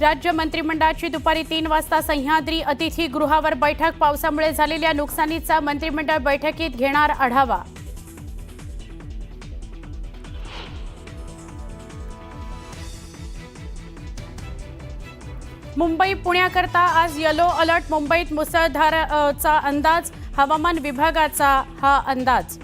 राज्य मंत्रिमंडळाची दुपारी 3 वाजता सह्याद्री अतिथीगृहावर बैठक। पावसामुळे झालेल्या नुकसानीचा मंत्रिमंडळ बैठकीत घेणार आढावा। मुंबई पुण्याकरता आज येलो अलर्ट। मुंबईत मुसळधारचा अंदाज, हवामान विभागाचा हा अंदाज।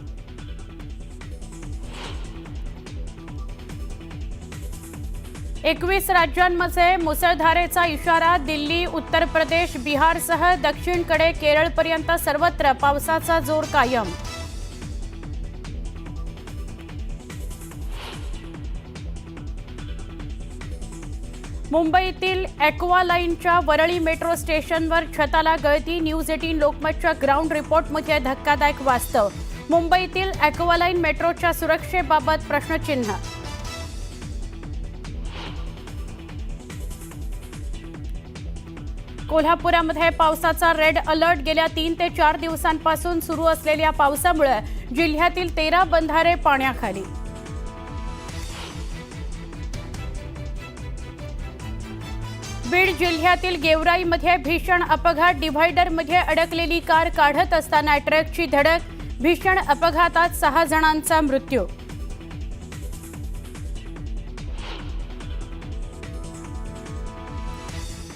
एकवीस राज्यांमध्ये मुसळधारेचा इशारा। दिल्ली, उत्तर प्रदेश, बिहारसह दक्षिणकडे केरळपर्यंत सर्वत्र पावसाचा जोर कायम। मुंबईतील ॲक्वालाईनच्या वरळी मेट्रो स्टेशनवर छताला गळती। न्यूज 18 लोकमतच्या ग्राउंड रिपोर्टमध्ये धक्कादायक वास्तव। मुंबईतील ॲक्वालाईन मेट्रोच्या सुरक्षेबाबत प्रश्नचिन्ह। कोल्हापुरामध्ये पावसाचा रेड अलर्ट। गेल्या 3 ते 4 दिवसांपासून सुरू असलेल्या पावसामुळे जिल्ह्यातील 13 बंधारे पाण्याखाली। बीड जिल्ह्यातील गेवराईमध्ये भीषण अपघात। डिव्हायडरमध्ये अडकलेली कार काढत असताना ट्रकची धडक। भीषण अपघातात 6 जणांचा मृत्यू।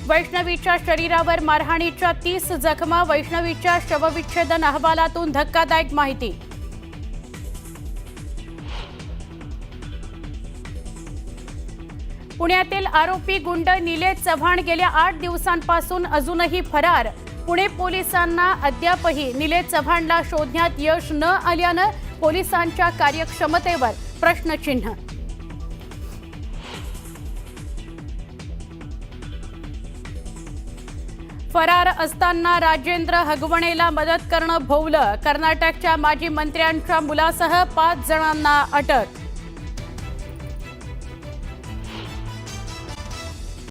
वैष्णवीच्या शरीरावर मारहाणीच्या 30 जखमा। वैष्णवीच्या शवविच्छेदन अहवालातून धक्कादायक माहिती। पुण्यातील आरोपी गुंड निलेश चव्हाण गेल्या 8 दिवसांपासून अजूनही फरार। पुणे पोलिसांना अद्यापही निलेश चव्हाणला शोधण्यात यश न आल्यानं पोलिसांच्या कार्यक्षमतेवर प्रश्नचिन्ह। फरार असताना राजेंद्र हगवणेला मदत करणं भोवलं। कर्नाटकच्या माजी मंत्र्यांच्या मुलासह 5 जणांना अटक।